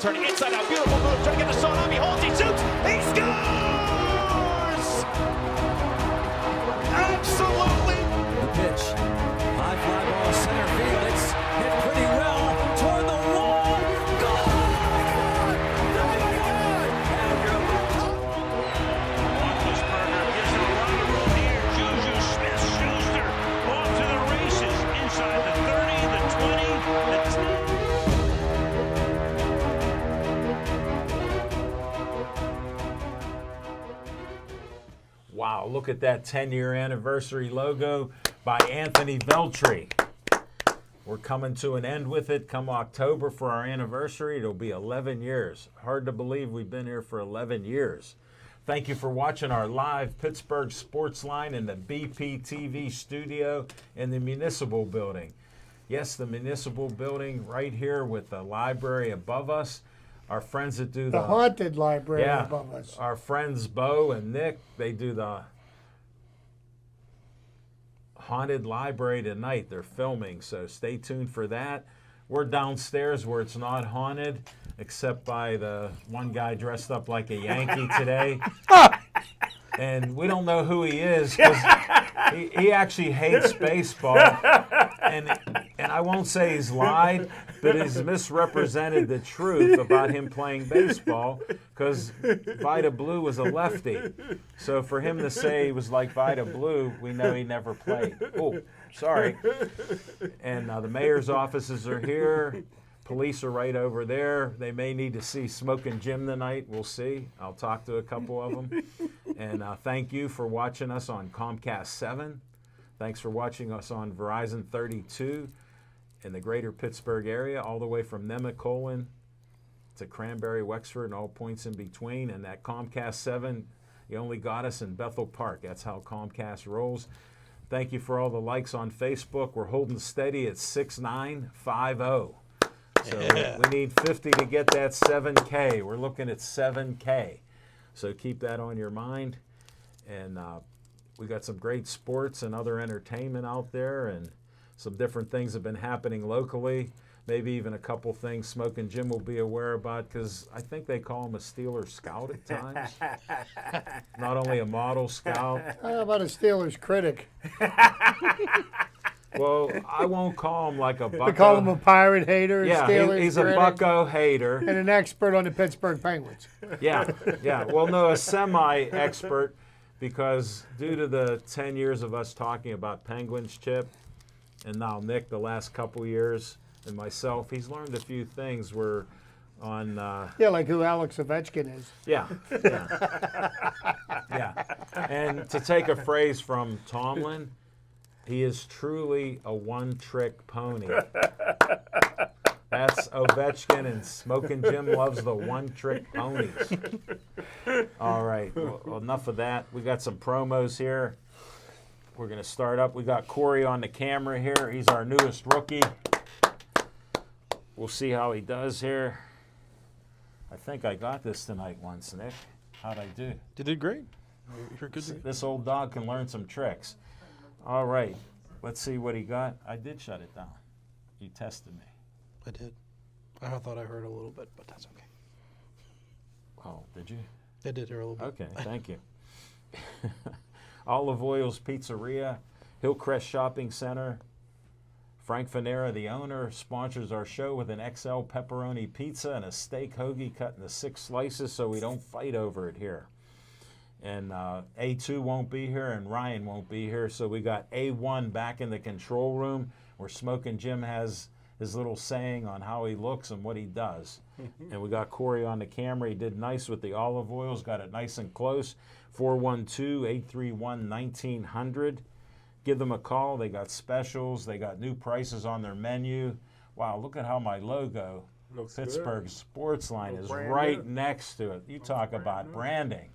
turning inside out. Beautiful move. Trying to get the shot on. He holds. He shoots. He scores! Absolutely. The pitch. High fly ball center field. It's hit pretty well toward the wall. Goal! Roethlisberger gives him a lot of room here. Juju Smith-Schuster off to the races. Inside the 30, the 20, the 10. Wow, look at that 10-year anniversary logo by Anthony Veltri. We're coming to an end with it come October for our anniversary. It'll be 11 years. Hard to believe we've been here for 11 years. Thank you for watching our live Pittsburgh Sportsline in the BPTV studio in the Municipal Building. Yes, the Municipal Building right here with the library above us. Our friends that do The haunted library above us. Our friends Bo and Nick, they do the haunted library tonight. They're filming, so stay tuned for that. We're downstairs where it's not haunted, except by the one guy dressed up like a Yankee today. And we don't know who he is because he actually hates baseball. And I won't say he's lied, but he's misrepresented the truth about him playing baseball because Vida Blue was a lefty. So for him to say he was like Vida Blue, we know he never played. Oh, sorry. And the mayor's offices are here. Police are right over there. They may need to see Smoking Jim tonight. We'll see. I'll talk to a couple of them. And thank you for watching us on Comcast 7. Thanks for watching us on Verizon 32 in the greater Pittsburgh area, all the way from Nemacolin to Cranberry, Wexford, and all points in between. And that Comcast 7, you only got us in Bethel Park. That's how Comcast rolls. Thank you for all the likes on Facebook. We're holding steady at 6950. So we need 50 to get that 7K. We're looking at 7K. So keep that on your mind. And we got some great sports and other entertainment out there, and some different things have been happening locally. Maybe even a couple things Smoking Jim will be aware about, because I think they call him a Steelers scout at times. Not only a model scout. How about a Steelers critic? Well, I won't call him like a bucko. They call him a pirate hater, a Yeah, Steelers he's a critic, bucko hater. and an expert on the Pittsburgh Penguins. Yeah. Well, no, a semi-expert, because due to the 10 years of us talking about Penguins, Chip, and now Nick the last couple years, and myself, he's learned a few things. We're on... Yeah, like who Alex Ovechkin is. Yeah. And to take a phrase from Tomlin, he is truly a one-trick pony. That's Ovechkin, and Smoking Jim loves the one-trick ponies. All right, well, enough of that. We got some promos here. We're going to start up. We got Corey on the camera here. He's our newest rookie. We'll see how he does here. I think I got this tonight once, Nick. How'd I do? You did great. You're good. This old dog can learn some tricks. All right, let's see what he got. I did shut it down. You tested me. I did. I thought I heard a little bit, but that's okay. Oh, did you? I did hear a little bit. Okay, thank you. Olive Oil's Pizzeria, Hillcrest Shopping Center. Frank Fanera, the owner, sponsors our show with an XL pepperoni pizza and a steak hoagie cut into 6 slices so we don't fight over it here. And A2 won't be here, and Ryan won't be here, so we got A1 back in the control room where Smoking Jim has his little saying on how he looks and what he does. And we got Corey on the camera. He did nice with the olive oils, got it nice and close. 412-831-1900. Give them a call. They got specials. They got new prices on their menu. Wow, look at how my logo, Looks Pittsburgh good. Sportsline, is brand right new. next to it. You talk about branding.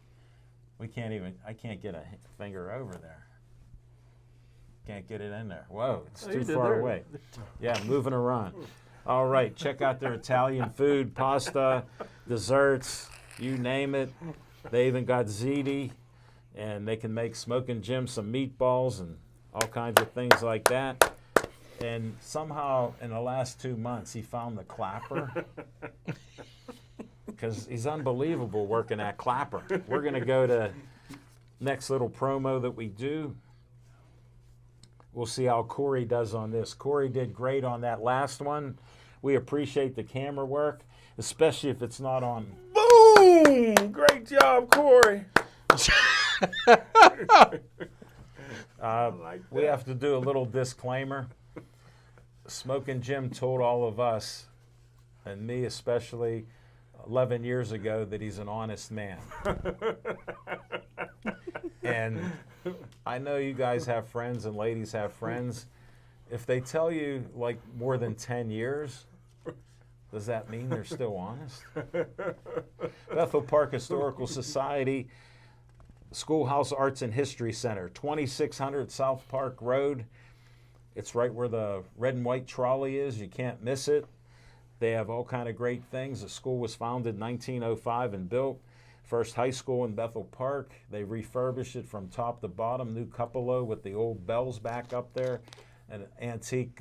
I can't get a finger over there. Can't get it in there. Whoa, it's too far away. Yeah, moving around. All right, check out their Italian food, pasta, desserts, you name it. They even got ziti, and they can make Smoking Jim some meatballs and all kinds of things like that. And somehow in the last 2 months, he found the clapper. because he's unbelievable working at Clapper. We're going to go to next little promo that we do. We'll see how Corey does on this. Corey did great on that last one. We appreciate the camera work, especially if it's not on. Boom! Great job, Corey. We have to do a little disclaimer. Smoking Jim told all of us, and me especially, 11 years ago that he's an honest man. And I know you guys have friends and ladies have friends. If they tell you like more than 10 years, does that mean they're still honest? Bethel Park Historical Society, Schoolhouse Arts and History Center, 2600 South Park Road. It's right where the red and white trolley is. You can't miss it. They have all kind of great things. The school was founded in 1905 and built. First high school in Bethel Park. They refurbished it from top to bottom. New cupola with the old bells back up there. An antique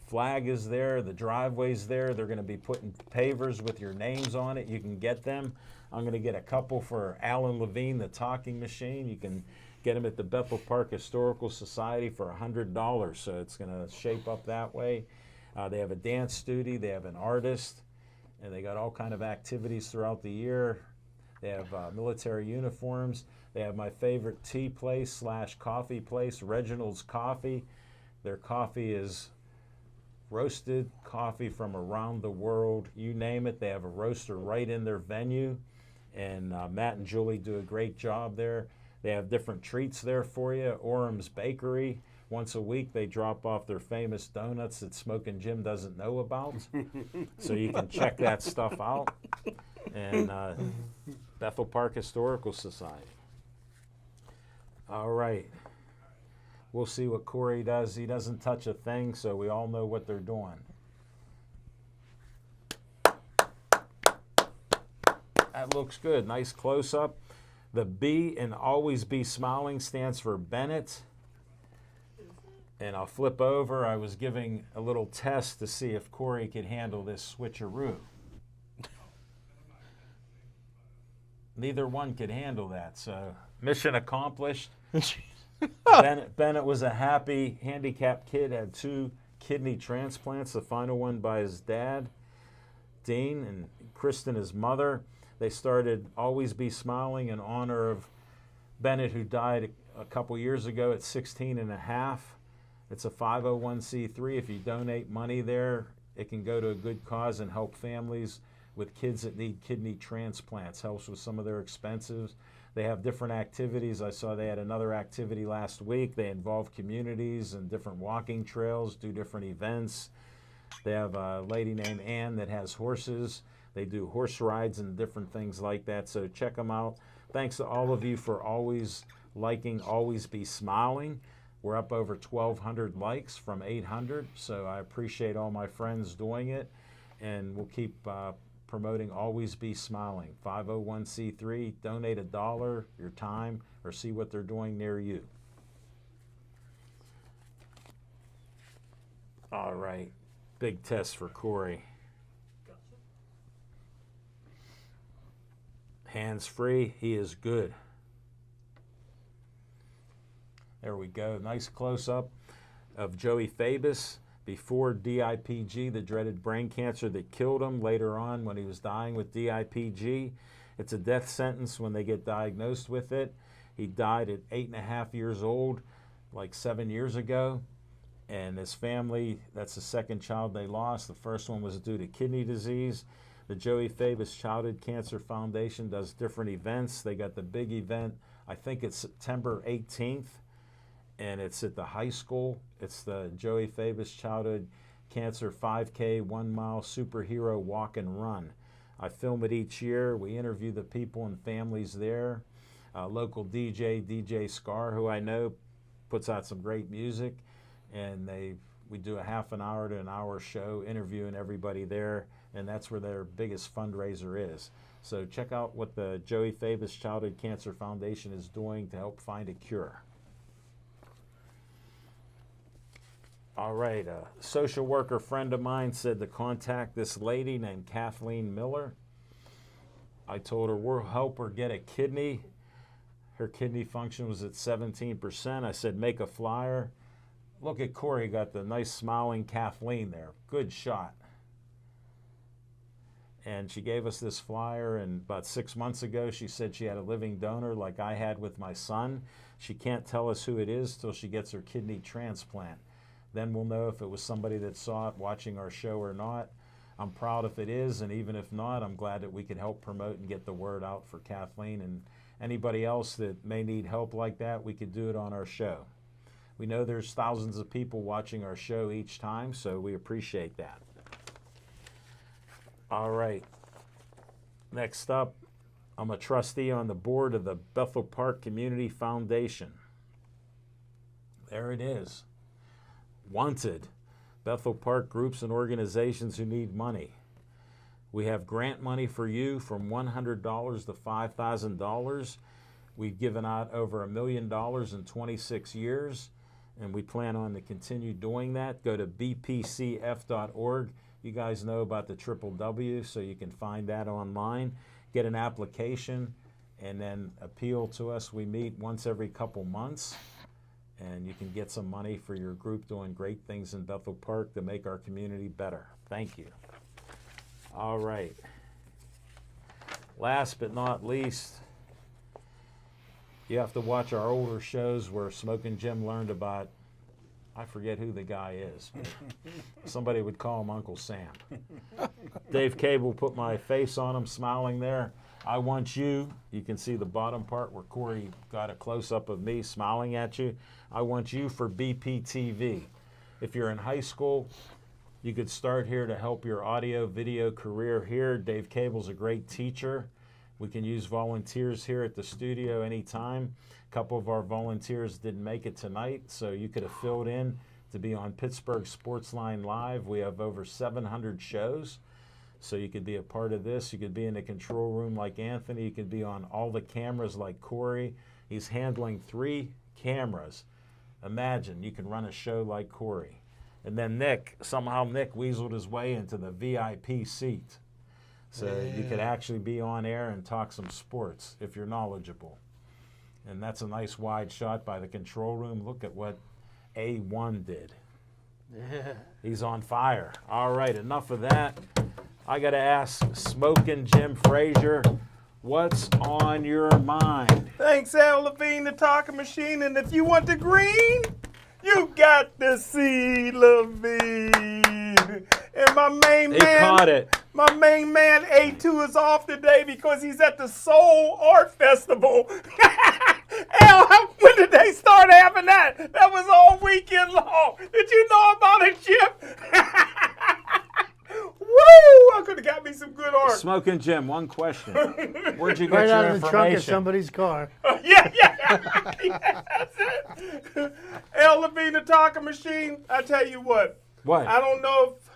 flag is there. The driveway's there. They're going to be putting pavers with your names on it. You can get them. I'm going to get a couple for Alan Levine, the talking machine. You can get them at the Bethel Park Historical Society for $100. So it's going to shape up that way. They have a dance studio. They have an artist. And they got all kind of activities throughout the year. They have military uniforms. They have my favorite tea place / coffee place, Reginald's Coffee. Their coffee is roasted coffee from around the world. You name it, they have a roaster right in their venue. And Matt and Julie do a great job there. They have different treats there for you. Orham's Bakery. Once a week, they drop off their famous donuts that Smokin' Jim doesn't know about. So you can check that stuff out. And Bethel Park Historical Society. All right. We'll see what Corey does. He doesn't touch a thing, so we all know what they're doing. That looks good. Nice close-up. The B in Always Be Smiling stands for Bennett. And I'll flip over. I was giving a little test to see if Corey could handle this switcheroo. Neither one could handle that, so mission accomplished. Bennett was a happy handicapped kid, had 2 kidney transplants, the final one by his dad, Dean, and Kristen, his mother. They started Always Be Smiling in honor of Bennett, who died a couple years ago at 16 and a half. It's a 501c3. If you donate money there, it can go to a good cause and help families with kids that need kidney transplants. Helps with some of their expenses. They have different activities. I saw they had another activity last week. They involve communities and different walking trails, do different events. They have a lady named Ann that has horses. They do horse rides and different things like that. So check them out. Thanks to all of you for always liking Always Be Smiling. We're up over 1,200 likes from 800. So I appreciate all my friends doing it. And we'll keep promoting Always Be Smiling. 501c3, donate $1, your time, or see what they're doing near you. All right, big test for Corey. Hands free, he is good. There we go, nice close-up of Joey Fabus. Before DIPG, the dreaded brain cancer that killed him later on when he was dying with DIPG. It's a death sentence when they get diagnosed with it. He died at 8.5 years old, like 7 years ago. And his family, that's the second child they lost. The first one was due to kidney disease. The Joey Fabus Childhood Cancer Foundation does different events. They got the big event, I think it's September 18th. And it's at the high school. It's the Joey Fabus Childhood Cancer 5K 1 mile superhero walk and run. I film it each year. We interview the people and families there. Local DJ Scar, who I know, puts out some great music. And we do a half an hour to an hour show interviewing everybody there. And that's where their biggest fundraiser is. So check out what the Joey Fabus Childhood Cancer Foundation is doing to help find a cure. All right, a social worker friend of mine said to contact this lady named Kathleen Miller. I told her we'll help her get a kidney. Her kidney function was at 17%. I said, make a flyer. Look at Corey, got the nice smiling Kathleen there. Good shot. And she gave us this flyer, and about 6 months ago, she said she had a living donor like I had with my son. She can't tell us who it is till she gets her kidney transplant. Then we'll know if it was somebody that saw it watching our show or not. I'm proud if it is, and even if not, I'm glad that we could help promote and get the word out for Kathleen. And anybody else that may need help like that, we could do it on our show. We know there's thousands of people watching our show each time, so we appreciate that. All right. Next up, I'm a trustee on the board of the Bethel Park Community Foundation. There it is. Wanted. Bethel Park groups and organizations who need money. We have grant money for you from $100 to $5,000. We've given out over $1 million in 26 years, and we plan on to continue doing that. Go to bpcf.org. You guys know about the www, so you can find that online. Get an application, and then appeal to us. We meet once every couple months, and you can get some money for your group doing great things in Bethel Park to make our community better. Thank you. All right. Last but not least, you have to watch our older shows where Smokin' Jim learned about, I forget who the guy is, but somebody would call him Uncle Sam. Dave Cable put my face on him, smiling there. I want you. You can see the bottom part where Corey got a close-up of me smiling at you. I want you for BPTV. If you're in high school, you could start here to help your audio-video career here. Dave Cable's a great teacher. We can use volunteers here at the studio anytime. A couple of our volunteers didn't make it tonight, so you could have filled in to be on Pittsburgh Sportsline Live. We have over 700 shows, so you could be a part of this. You could be in the control room like Anthony. You could be on all the cameras like Corey. He's handling 3 cameras. Imagine you can run a show like Corey. And then Nick weaseled his way into the VIP seat. So you could actually be on air and talk some sports if you're knowledgeable. And that's a nice wide shot by the control room. Look at what A1 did. Yeah. He's on fire. All right, enough of that. I got to ask Smokin' Jim Frazier, what's on your mind? Thanks, Al Levine, the talking machine. And if you want the green, you got to see Levine. And my main man, caught it. My main man A2 is off today because he's at the Soul Art Festival. Al, when did they start having that? That was all weekend long. Did you know about it, Chip? Woo! I could have got me some good art. Smokin' Jim, one question. Where'd you get Right your out of the information? trunk of somebody's car. Yeah, that's it. Al Levine, the talking machine. I tell you what. What? I don't know if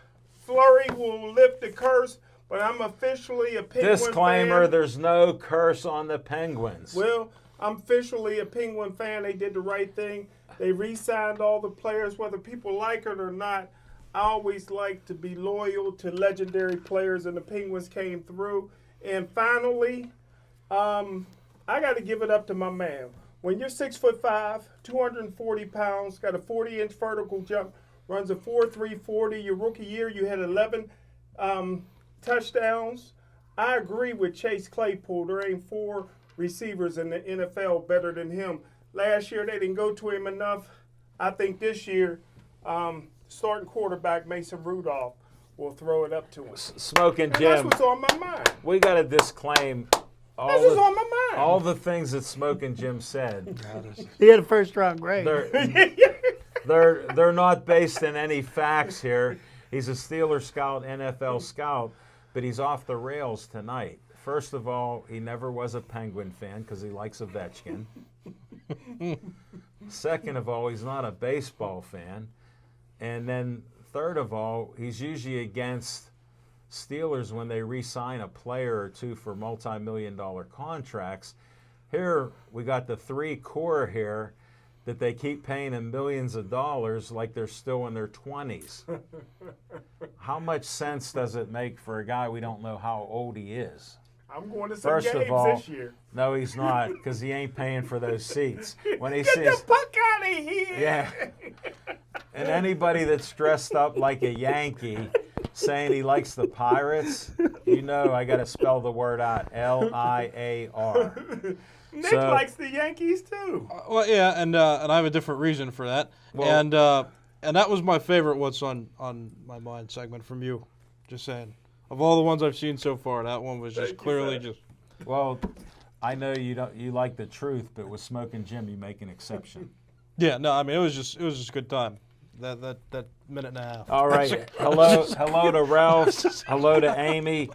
Flurry will lift the curse, but I'm officially a Penguin Disclaimer, fan. there's no curse on the Penguins. Well, I'm officially a Penguin fan. They did the right thing. They re-signed all the players, whether people like it or not. I always like to be loyal to legendary players, and the Penguins came through. And finally, I got to give it up to my man. When you're 6'5", 240 pounds, got a 40-inch vertical jump, runs a 4.3 40. Your rookie year, you had 11 touchdowns. I agree with Chase Claypool. There ain't 4 receivers in the NFL better than him. Last year, they didn't go to him enough. I think this year, starting quarterback Mason Rudolph will throw it up to him. Smokin' And Jim, that's what's on my mind. we got to disclaim That's what's on my mind. all the things that Smokin' Jim said. He had a first-round grade. They're not based in any facts here. He's a Steeler scout, NFL scout, but he's off the rails tonight. First of all, he never was a Penguin fan because he likes Ovechkin. Second of all, he's not a baseball fan. And then third of all, he's usually against Steelers when they re-sign a player or two for multi-million-dollar contracts. Here, we got the 3 core here that they keep paying them millions of dollars like they're still in their 20s. How much sense does it make for a guy we don't know how old he is? I'm going to some First games of all, this year. no, he's not, because he ain't paying for those seats. When he Get sees, the fuck out of here! yeah, and anybody that's dressed up like a Yankee, saying he likes the Pirates, you know I got to spell the word out, Liar. Nick likes the Yankees too. Well, yeah, and I have a different reason for that. Well- And that was my favorite What's on My Mind segment from you. Just saying. Of all the ones I've seen so far, that one was just Thank you, clearly sir. just. Well, I know you like the truth, but with Smoking Jim, you make an exception. Yeah, no, I mean it was just a good time. That minute and a half. All right. Hello to Ralph. Hello to Amy.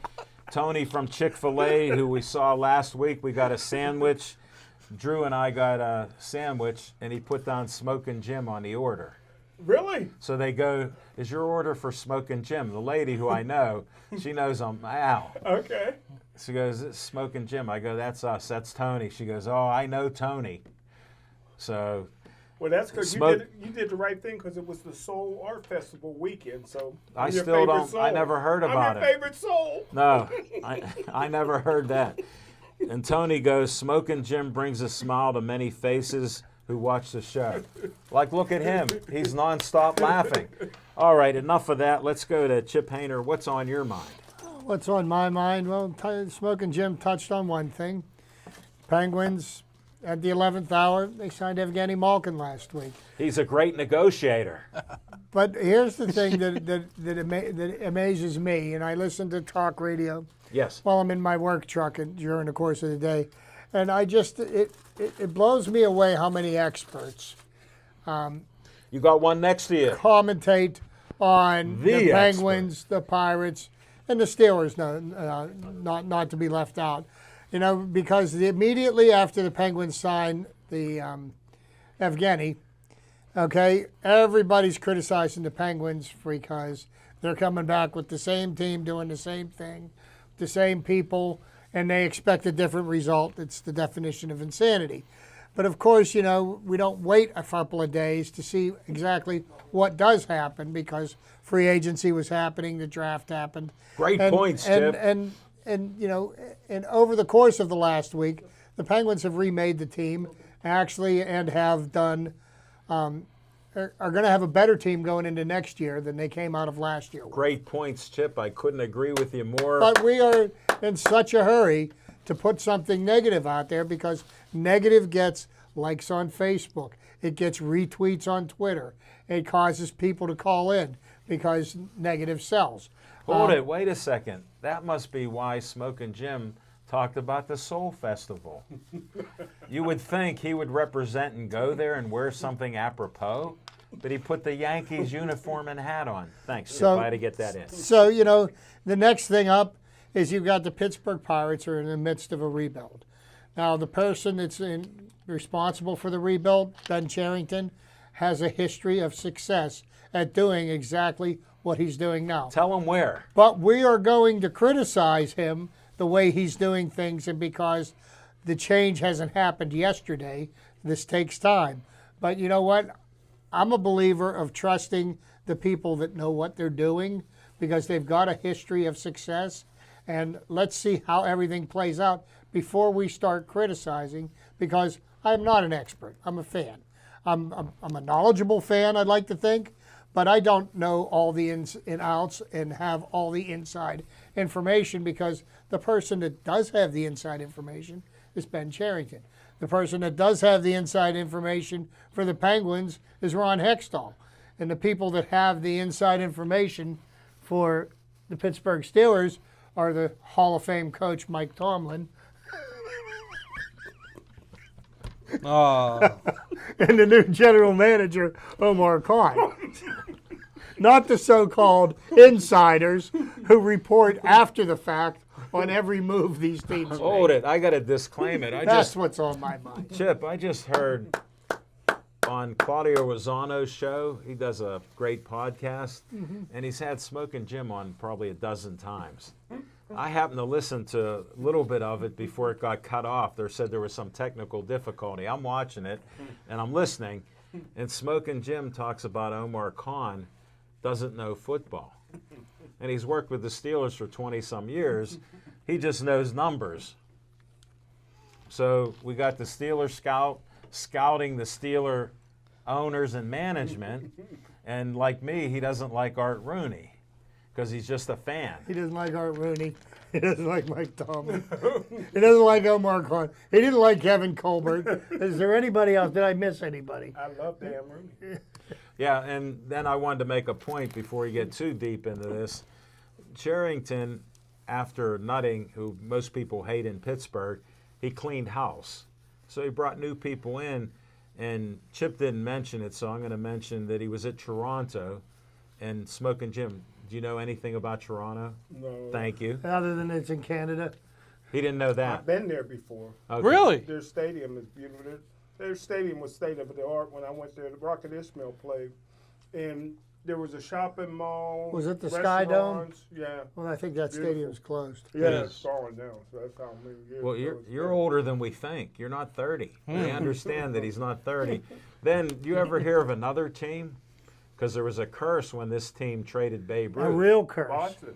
Tony from Chick-fil-A, who we saw last week. We got a sandwich. Drew and I got a sandwich, and he put down Smoking Jim on the order. Really? So they go, is your order for Smoking Jim? The lady who I know, she knows I'm Al. Okay. She goes, it's Smoking Jim. I go, that's us. That's Tony. She goes, oh, I know Tony. So Well, that's because Smoke- you did the right thing because it was the Soul Art Festival weekend. So I I'm your still favorite don't. soul. I never heard about I'm your it. favorite soul. No, I never heard that. And Tony goes, Smoking Jim brings a smile to many faces who watch the show. Like, look at him. He's nonstop laughing. All right, enough of that. Let's go to Chip Hayner. What's on your mind? What's on my mind? Well, Smoking Jim touched on one thing. Penguins, at the 11th hour, they signed Evgeny Malkin last week. He's a great negotiator. But here's the thing that amazes me, and I listen to talk radio Yes. while I'm in my work truck during the course of the day, and it blows me away how many experts You got one next to you. commentate on The the Penguins, the Pirates, and the Steelers. Not to be left out. You know, because immediately after the Penguins signed the Evgeny, okay, everybody's criticizing the Penguins because they're coming back with the same team doing the same thing, the same people, and they expect a different result. It's the definition of insanity. But of course, you know, we don't wait a couple of days to see exactly what does happen because free agency was happening, the draft happened. Great points, Chip. And you know, and over the course of the last week, the Penguins have remade the team actually and have done are going to have a better team going into next year than they came out of last year with. Great points, Chip. I couldn't agree with you more. But we are in such a hurry to put something negative out there because negative gets likes on Facebook. It gets retweets on Twitter. It causes people to call in because negative sells. Hold it. Wait a second. That must be why Smoking Jim talked about the Soul Festival. You would think he would represent and go there and wear something apropos, but he put the Yankees uniform and hat on. Thanks, Chip. I had to get that in. So, you know, the next thing up is you've got the Pittsburgh Pirates are in the midst of a rebuild. Now, the person that's responsible for the rebuild, Ben Cherington, has a history of success at doing exactly what he's doing now. Tell him where. But we are going to criticize him the way he's doing things, and because the change hasn't happened yesterday, this takes time. But you know what? I'm a believer of trusting the people that know what they're doing because they've got a history of success. And let's see how everything plays out before we start criticizing, because I'm not an expert. I'm a fan. I'm a knowledgeable fan, I'd like to think, but I don't know all the ins and outs and have all the inside information, because the person that does have the inside information is Ben Cherington. The person that does have the inside information for the Penguins is Ron Hextall. And the people that have the inside information for the Pittsburgh Steelers are the Hall of Fame coach Mike Tomlin and the new general manager Omar Khan. Not the so-called insiders who report after the fact on every move these teams Hold make. it. I got to disclaim it. That's what's on my mind. Chip, I just heard on Claudio Rosano's show, he does a great podcast, and he's had Smoking Jim on probably a dozen times. I happened to listen to a little bit of it before it got cut off. They said there was some technical difficulty. I'm watching it, and I'm listening, and Smoking Jim talks about Omar Khan doesn't know football. And he's worked with the Steelers for 20-some years, He just knows numbers. So we got the Steeler scout scouting the Steeler owners and management. And like me, he doesn't like Art Rooney because he's just a fan. He doesn't like Art Rooney. He doesn't like Mike Tomlin. He doesn't like Omar Khan. He didn't like Kevin Colbert. Is there anybody else? Did I miss anybody? I love Dan Rooney. Yeah, and then I wanted to make a point before we get too deep into this. Charrington, after Nutting, who most people hate in Pittsburgh, he cleaned house. So he brought new people in, and Chip didn't mention it, so I'm going to mention that he was at Toronto and Smoking Jim. Do you know anything about Toronto? No. Thank you. Other than it's in Canada. He didn't know that. I've been there before. Okay. Really? Their stadium is beautiful. Their stadium was state of the art when I went there. The Rocket Ismail played, and there was a shopping mall. Was it the Sky Dome? restaurants. Yeah. Well, I think that stadium's closed. Yeah, Yes. it's falling down. So that's how many years. Well, ago it's you're been. older than we think. You're not 30. We understand that he's not 30. Then, do you ever hear of another team? Because there was a curse when this team traded Babe Ruth. A real curse. Boston.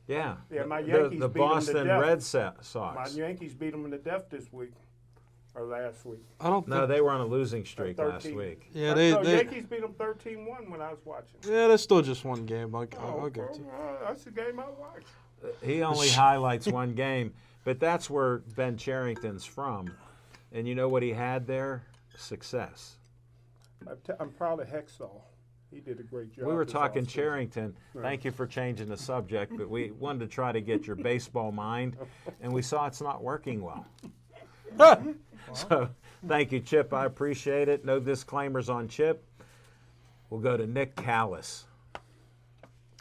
Yeah. Yeah, my The- Yankees the beat 'em to Boston death. Red My Sox. Yankees beat them to death this week, or last week. I don't No, think. they were on a losing streak last 13. week. Yeah, No, they Yankees beat them 13-1 when I was watching. yeah, that's still just one game. I'll Oh, get to. that's the game I watched. He only highlights one game, but that's where Ben Charrington's from. And you know what he had there? Success. I'm proud of Hextall. He did a great job. We were this talking offseason. Charrington. Thank you for changing the subject, but we wanted to try to get your baseball mind, and we saw it's not working well. So thank you, Chip. I appreciate it. No disclaimers on Chip. We'll go to Nick Callis.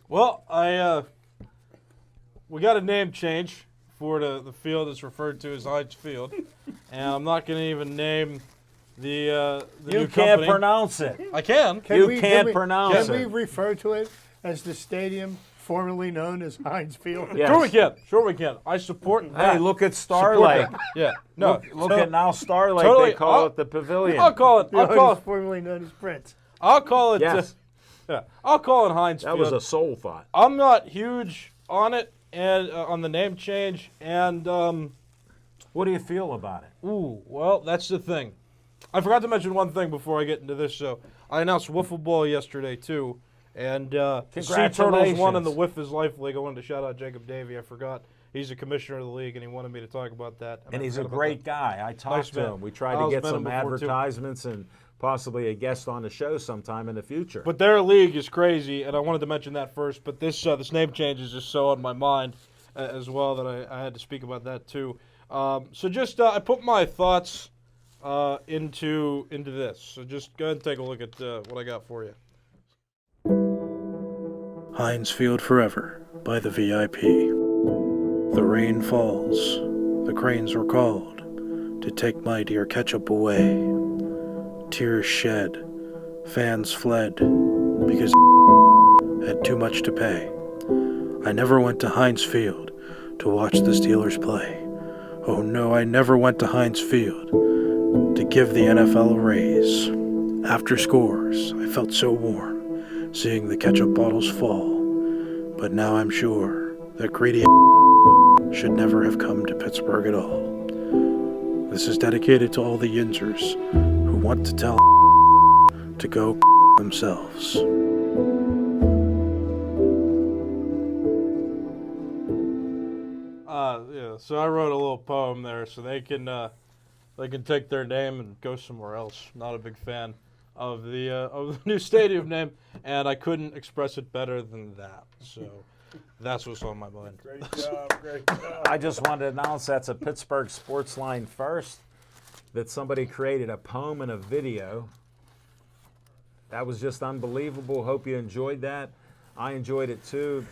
Well, we got a name change for the field that's referred to as Heinz Field, and I'm not going to even name the You new can't company. pronounce it. I can. You can't pronounce Can we it. refer to it as the stadium formerly known as Heinz Field? Yes. Sure we can. Sure we can. I support that. Hey, look at Star Support Lake. that. Yeah. No. Look at now Star Lake. Totally. They call I'll- it the Pavilion. I'll call it. I'll call it. Formerly known as Prince. I'll call it. Yes. Yeah. I'll call it Heinz That Field. was a soul thought. I'm not huge on it and on the name change and. What do you feel about it? Ooh, well, that's the thing. I forgot to mention one thing before I get into this show. I announced Wiffle Ball yesterday, too. And the Sea Turtles won in the Whiff Is Life League. I wanted to shout out Jacob Davey. I forgot. He's the commissioner of the league, and he wanted me to talk about that. And I he's a forgot about great that. guy. I talked Nice to man. him. We tried I to was get met him some before, too. advertisements and possibly a guest on the show sometime in the future. But their league is crazy, and I wanted to mention that first. But this name change is just so on my mind as well that I had to speak about that, too. So just I put my thoughts into this. So just go ahead and take a look at what I got for you. Heinz Field Forever by the VIP. The rain falls, the cranes were called to take my dear ketchup away. Tears shed, fans fled because had too much to pay. I never went to Heinz Field to watch the Steelers play. Oh no, I never went to Heinz Field to give the NFL a raise. After scores, I felt so warm, seeing the ketchup bottles fall. But now I'm sure that greedy should never have come to Pittsburgh at all. This is dedicated to all the Yinzers who want to tell to go themselves. Yeah, so I wrote a little poem there, so they can take their name and go somewhere else. Not a big fan of the new stadium name, and I couldn't express it better than that. So that's what's on my mind. Great job, great job. I just wanted to announce that's a Pittsburgh Sportsline first, that somebody created a poem and a video. That was just unbelievable. Hope you enjoyed that. I enjoyed it too.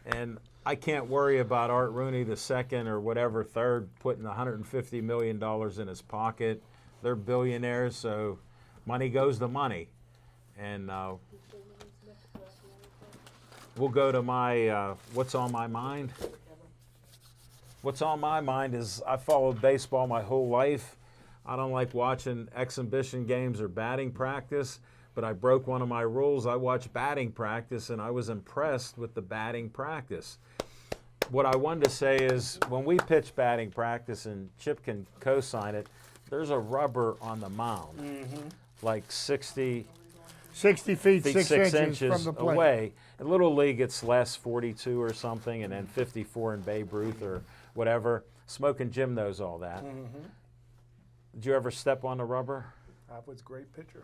And I can't worry about Art Rooney the second or whatever third putting $150 million in his pocket. They're billionaires, so money goes to money. And we'll go to my what's on my mind. What's on my mind is I followed baseball my whole life. I don't like watching exhibition games or batting practice, but I broke one of my rules. I watched batting practice, and I was impressed with the batting practice. what I wanted to say is when we pitch batting practice, and Chip can co-sign it, there's a rubber on the mound, like 60 feet, 6 6 inches from the plate. away. In Little League, it's less, 42 or something, and then 54 in Babe Ruth or whatever. Smoking Jim knows all that. Did you ever step on the rubber? I was a great pitcher.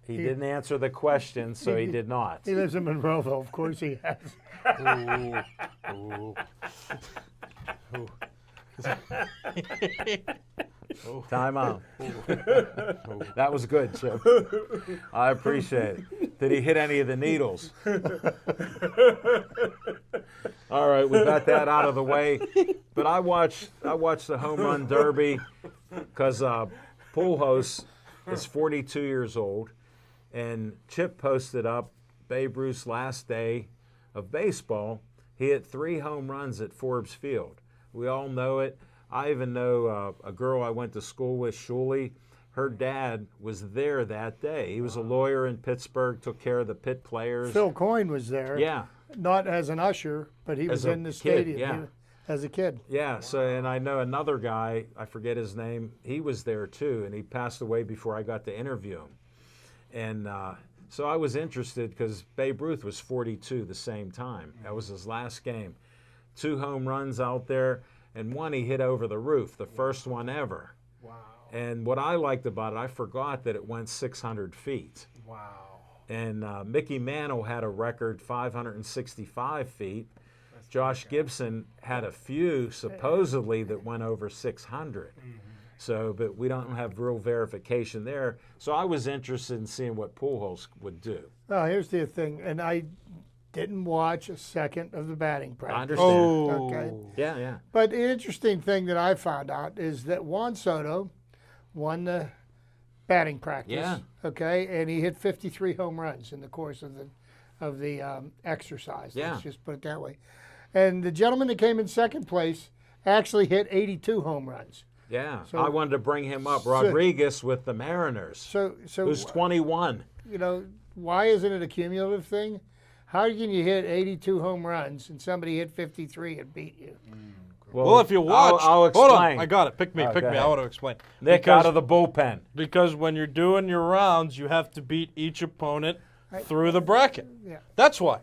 He didn't answer the question, so he did not. He lives in Monroeville. Of course he has. Time out. That was good, Chip. I appreciate it. Did he hit any of the needles? All right, we got that out of the way. But I watched the home run derby because Pujols is 42 years old, and Chip posted up Babe Ruth's last day of baseball. He hit 3 home runs at Forbes Field. We all know it. I even know a girl I went to school with, Shuley. Her dad was there that day. He was a lawyer in Pittsburgh, took care of the Pitt players. Phil Coyne was there. Yeah. Not as an usher, but he was As a in the kid, stadium yeah. as a kid. Yeah, so, and I know another guy, I forget his name, he was there too, and he passed away before I got to interview him. And so I was interested because Babe Ruth was 42 the same time. That was his last game. 2 home runs out there, and one he hit over the roof, the first one ever. Wow. And what I liked about it, I forgot that it went 600 feet. Wow. And Mickey Mantle had a record 565 feet. Josh Gibson had a few supposedly that went over 600. So, but we don't have real verification there. So I was interested in seeing what Pujols would do. Well, here's the thing, and I didn't watch a second of the batting practice. I understand. Okay. Yeah, yeah. But the interesting thing that I found out is that Juan Soto won the batting practice. Yeah. Okay, and he hit 53 home runs in the course of the exercise. Yeah. Let's just put it that way. And the gentleman that came in second place actually hit 82 home runs. Yeah, So- I wanted to bring him up. Rodriguez with the Mariners, So who's 21. you know, why isn't it a cumulative thing? How can you hit 82 home runs and somebody hit 53 and beat you? Well, if you watch, I'll hold explain. on, I got it. Pick me, Oh, pick go me. I ahead. want to explain. Nick out of the bullpen. Because when you're doing your rounds, you have to beat each opponent through the bracket. Yeah. That's why.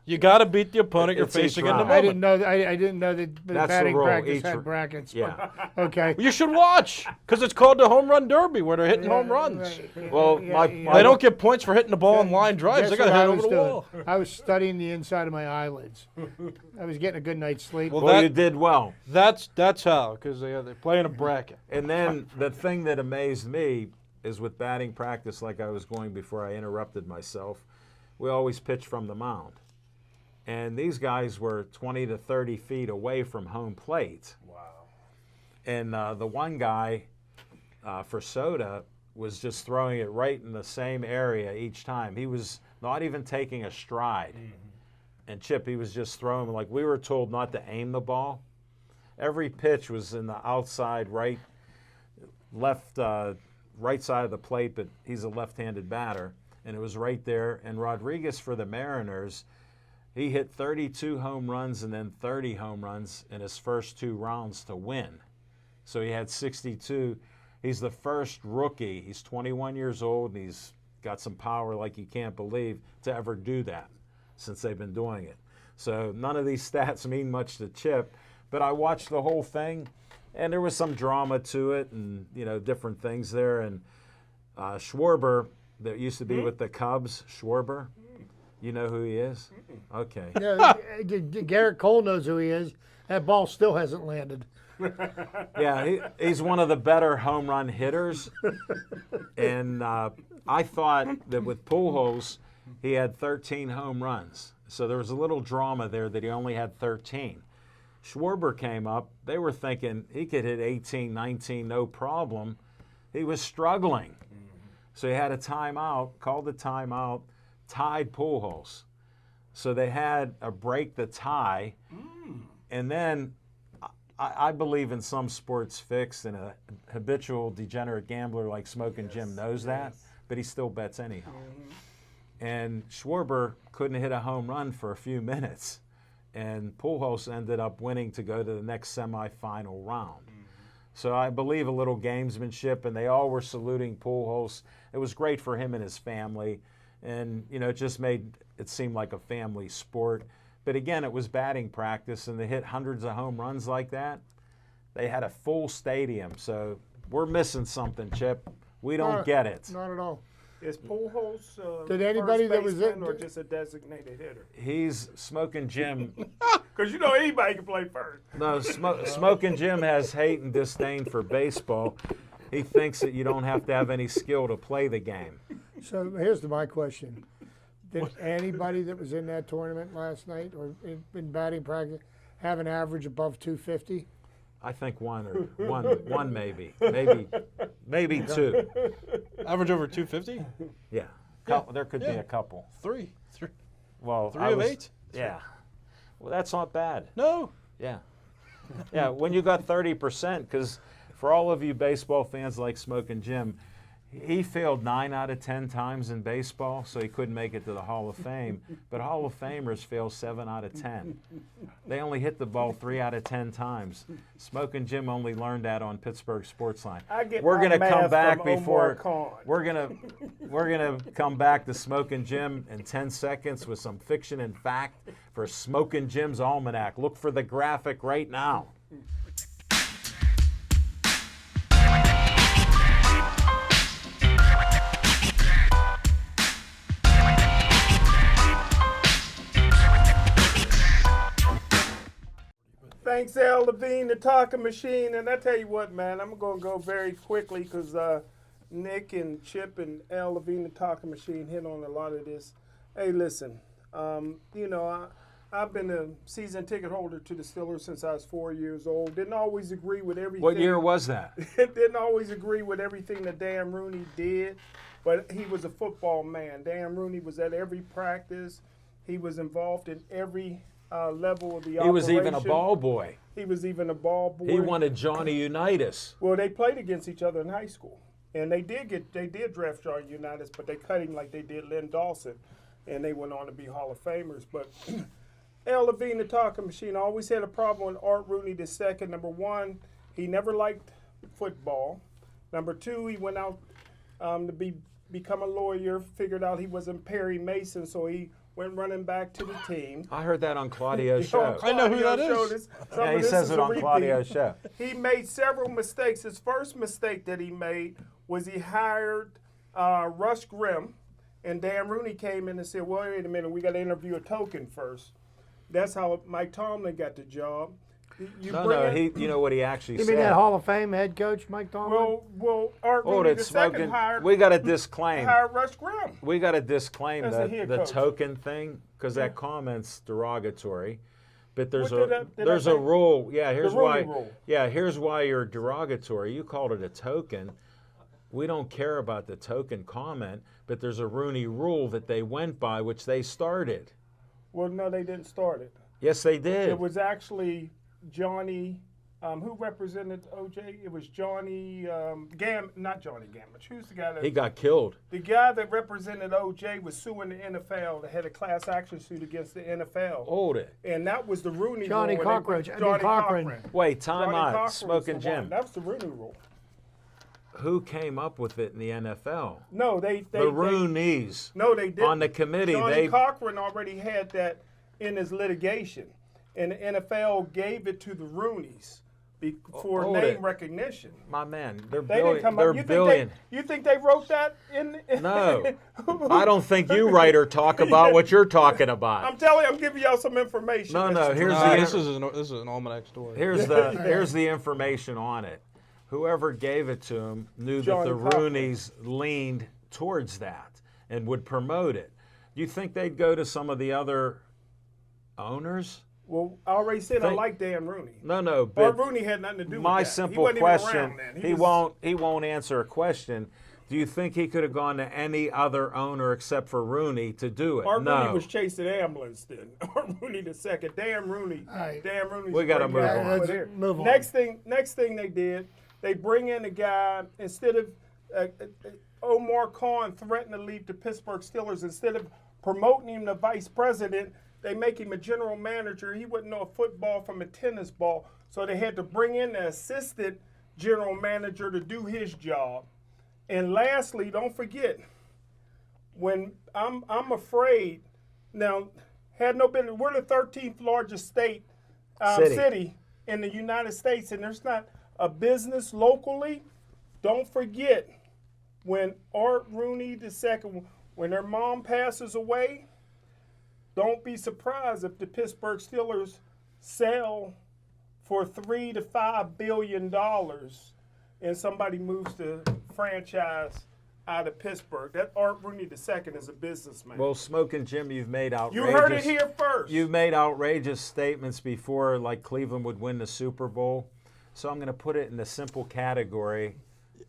You got to beat the opponent you're It's each facing in the round. I moment. didn't know. I didn't know that the That's the batting rule. practice Each- had brackets. Yeah. Okay. You should watch because it's called the home run derby where they're hitting home runs. Right. Well, my- They don't get points for hitting the ball in line drives. They Guess got to what hit over the wall. I was studying the inside of my eyelids. I was getting a good night's sleep. Well, Well, that- you did well. That's how because they play in a bracket. And then the thing that amazed me is with batting practice, like I was going before I interrupted myself, we always pitch from the mound. And these guys were 20 to 30 feet away from home plate. Wow. And the one guy for Soda was just throwing it right in the same area each time. He was not even taking a stride. And Chip, he was just throwing, like we were told not to aim the ball. Every pitch was in the outside right side of the plate, but he's a left-handed batter. And it was right there. And Rodriguez for the Mariners, he hit 32 home runs and then 30 home runs in his first 2 rounds to win. So he had 62. He's the first rookie. He's 21 years old, and he's got some power like you can't believe to ever do that since they've been doing it. So none of these stats mean much to Chip, but I watched the whole thing, and there was some drama to it and, different things there. And Schwarber, that used to be with the Cubs, Schwarber, you know who he is? Okay. Yeah, Garrett Cole knows who he is. That ball still hasn't landed. Yeah, he's one of the better home run hitters. And I thought that with Pujols, he had 13 home runs. So there was a little drama there that he only had 13. Schwarber came up. They were thinking he could hit 18, 19, no problem. He was struggling. So he had a timeout, called the timeout, tied Pujols. So they had a break the tie. And then I believe in some sports fix, and a habitual degenerate gambler like Smoking Jim knows that, but he still bets anyhow. And Schwarber couldn't hit a home run for a few minutes. and Pujols ended up winning to go to the next semifinal round. So I believe a little gamesmanship, and they all were saluting Pujols. It was great for him and his family, and it just made it seem like a family sport. But again, it was batting practice, and they hit hundreds of home runs like that. They had a full stadium, so we're missing something, Chip. We don't get it. Not at all. Is Pujols Did anybody that was in, or just a designated hitter? He's Smoking Jim. Because anybody can play first. No, Smoking Jim has hate and disdain for baseball. He thinks that you don't have to have any skill to play the game. So here's my question. Did anybody that was in that tournament last night or in batting practice have an average above 250? I think one maybe two. Average over 250? Yeah, there could be a couple. Three. Well, Three of 8? Yeah. Well, that's not bad. No. Yeah. Yeah, when you got 30%, because for all of you baseball fans like Smoking Jim, he failed 9 out of 10 times in baseball, so he couldn't make it to the Hall of Fame. But Hall of Famers fail 7 out of 10. They only hit the ball 3 out of 10 times. Smoking Jim only learned that on Pittsburgh Sportsline. We're going to come back before we're gonna come back to Smoking Jim in 10 seconds with some fiction and fact for Smoking Jim's Almanac. Look for the graphic right now. Thanks, Al Levine, the talking machine. And I tell you what, man, I'm going to go very quickly because Nick and Chip and Al Levine, the talking machine, hit on a lot of this. Hey, listen, I've been a season ticket holder to the Steelers since I was 4 years old. Didn't always agree with everything. What year was that? Didn't always agree with everything that Dan Rooney did, but he was a football man. Dan Rooney was at every practice. He was involved in every level of the operation. He was even a ball boy. He was even a ball boy. He wanted Johnny Unitas. Well, they played against each other in high school, and they did draft Johnny Unitas, but they cut him like they did Lynn Dawson, and they went on to be Hall of Famers. But Al Levine, the talking machine, always had a problem with Art Rooney II. Number one, he never liked football. Number two, he went out to become a lawyer, figured out he wasn't Perry Mason, so he went running back to the team. I heard that on Claudio's show. I know who that is. Yeah, he says it on Claudio's show. He made several mistakes. His first mistake that he made was he hired Russ Grimm, and Dan Rooney came in and said, well, wait a minute, we got to interview a token first. That's how Mike Tomlin got the job. You know what he actually said? You mean that Hall of Fame head coach, Mike Tomlin? Well, Art Rooney II hired. We got to disclaim. Hired Russ Grimm. We got to disclaim As the head the coach. token thing because that comment's derogatory. But there's What did I a say? rule. Yeah, here's The Rooney why. rule. Yeah, here's why you're derogatory. You called it a token. We don't care about the token comment, but there's a Rooney rule that they went by, which they started. Well, no, they didn't start it. Yes, they did. It was actually Johnny, who represented OJ? It was Johnny not Johnny Gamage. Who's the guy that He got killed. The guy that represented OJ was suing the NFL. They had a class action suit against the NFL. Hold it. And that was the Rooney Johnny rule. Cochran. Johnny Cochran. Wait, time Johnny out. Cochran was Smoking the one. Jim. That was the Rooney rule. Who came up with it in the NFL? No, they The Rooneys. No, they didn't. On the committee, Johnny Cochran already had that in his litigation, and the NFL gave it to the Rooneys for Hold name it. recognition. My man, they're They didn't come they're up. billion. You think they wrote that in? No, I don't think you write or talk about what you're talking about. I'm telling you, I'm giving y'all some information. No. Here's This is an almanac story. here's the information on it. Whoever gave it to him knew Johnny that the Cochran. Rooneys leaned towards that and would promote it. Do you think they'd go to some of the other owners? Well, I already said I like Dan Rooney. No, Art but Rooney had nothing to do with my that. simple He wasn't question, even around then. he won't answer a question. Do you think he could have gone to any other owner except for Rooney to do it? Art No. Rooney was chasing ambulance then. Art Rooney the second. Dan Rooney. right. Dan Rooney's We gotta a great move guy on. over Let's there. move on. Next thing they did, they bring in a guy instead of Omar Khan threatened to leave the Pittsburgh Steelers. Instead of promoting him to vice president, they make him a general manager. He wouldn't know a football from a tennis ball. So they had to bring in the assistant general manager to do his job. And lastly, don't forget, when I'm afraid, now, we're the 13th largest city in the United States, and there's not a business locally. Don't forget, when Art Rooney II, when their mom passes away, don't be surprised if the Pittsburgh Steelers sell for $3 to $5 billion and somebody moves the franchise out of Pittsburgh. That Art Rooney II is a businessman. Well, Smoking Jim, you've made outrageous. You heard it here first. You've made outrageous statements before, like Cleveland would win the Super Bowl. So I'm going to put it in the simple category.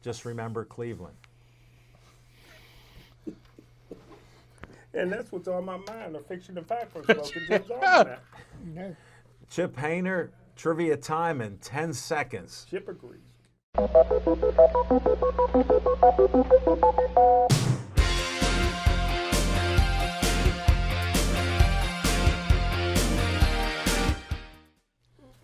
Just remember Cleveland. And that's what's on my mind, a fiction and fact from Smoking Jim's Almanac. Chip Hayner, trivia time in 10 seconds. Chip agrees. A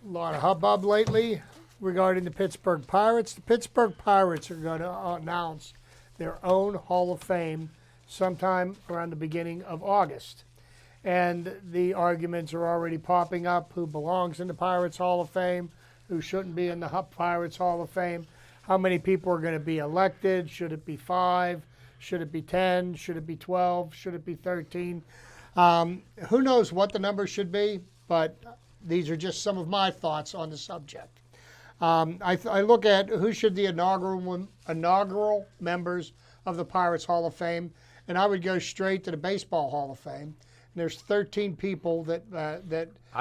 lot of hubbub lately regarding the Pittsburgh Pirates. The Pittsburgh Pirates are going to announce their own Hall of Fame sometime around the beginning of August. And the arguments are already popping up: who belongs in the Pirates Hall of Fame, who shouldn't be in the Pirates Hall of Fame, how many people are going to be elected, should it be 5, should it be 10, should it be 12, should it be 13. Who knows what the number should be, but these are just some of my thoughts on the subject. I look at who should the inaugural members of the Pirates Hall of Fame, and I would go straight to the Baseball Hall of Fame. And there's 13 people that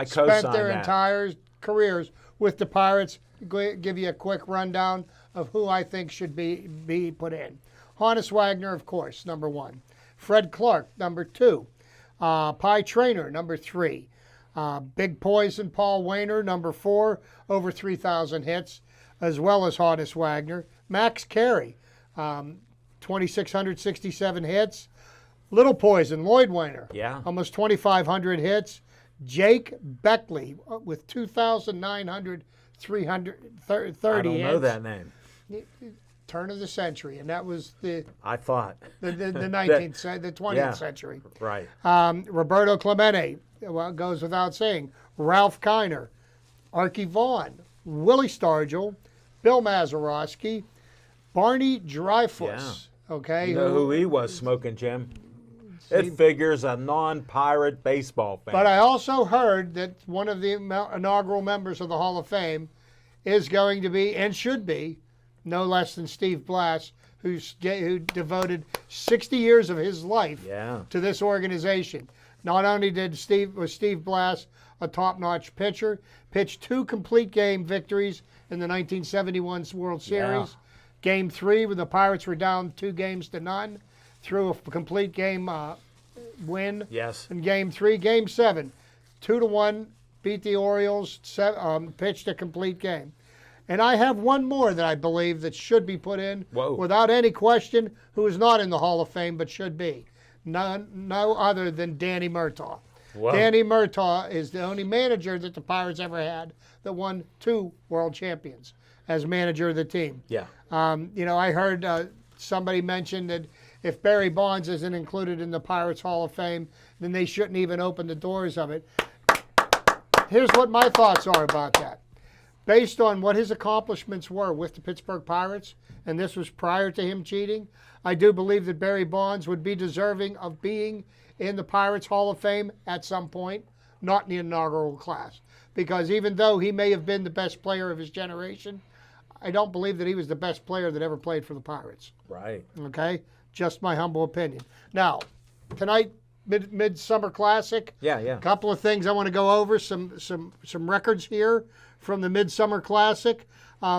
spent their entire careers with the Pirates. Give you a quick rundown of who I think should be put in. Honus Wagner, of course, number 1. Fred Clark, number 2. Pie Traynor, number 3. Big Poison Paul Wainer, number 4, over 3,000 hits, as well as Honus Wagner. Max Carey, 2,667 hits. Little Poison, Lloyd Wainer, almost 2,500 hits. Jake Beckley with 2,930 hits. I don't know that name. Turn of the century, and that was the 20th century. Right. Roberto Clemente, well, goes without saying. Ralph Kiner, Archie Vaughn, Willie Stargell, Bill Mazeroski, Barney Dreyfuss. Okay, you know who he was, Smoking Jim? It figures a non-Pirate baseball fan. But I also heard that one of the inaugural members of the Hall of Fame is going to be, and should be, no less than Steve Blass, who devoted 60 years of his life to this organization. Not only was Steve Blass a top-notch pitcher, pitched 2 complete game victories in the 1971 World Series. Game 3, when the Pirates were down 2-0, threw a complete game win. Yes. In Game 3, Game 7, 2-1, beat the Orioles, pitched a complete game. And I have one more that I believe that should be put in without any question, who is not in the Hall of Fame but should be. No other than Danny Murtaugh. Whoa. Danny Murtaugh is the only manager that the Pirates ever had that won 2 world champions as manager of the team. Yeah. I heard somebody mention that if Barry Bonds isn't included in the Pirates Hall of Fame, then they shouldn't even open the doors of it. Here's what my thoughts are about that. Based on what his accomplishments were with the Pittsburgh Pirates, and this was prior to him cheating, I do believe that Barry Bonds would be deserving of being in the Pirates Hall of Fame at some point, not in the inaugural class. Because even though he may have been the best player of his generation, I don't believe that he was the best player that ever played for the Pirates. Right. Okay? Just my humble opinion. Now, tonight, Midsummer Classic. Yeah. A couple of things I want to go over. Some records here from the Midsummer Classic.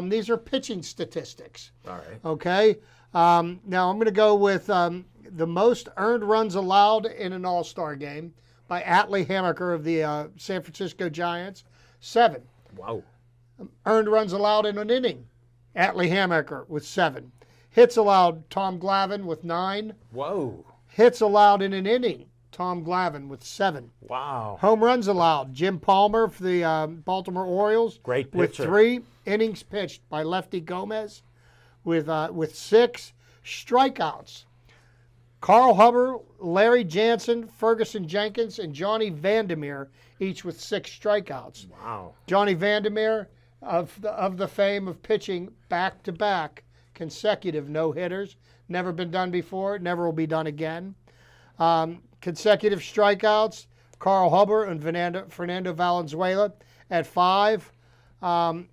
These are pitching statistics. All right. Okay? Now, I'm going to go with the most earned runs allowed in an All-Star game by Atlee Hammaker of the San Francisco Giants. 7. Wow. Earned runs allowed in an inning. Atlee Hammaker with 7. Hits allowed, Tom Glavine with 9. Whoa. Hits allowed in an inning, Tom Glavine with 7. Wow. Home runs allowed. Jim Palmer for the Baltimore Orioles. Great with pitcher. 3 innings pitched by Lefty Gomez with 6 strikeouts. Carl Hubbard, Larry Jansen, Ferguson Jenkins, and Johnny Vandermeer, each with 6 strikeouts. Wow. Johnny Vandermeer, of the fame of pitching back-to-back consecutive no-hitters. Never been done before, never will be done again. Consecutive strikeouts, Carl Hubbard and Fernando Valenzuela at 5. And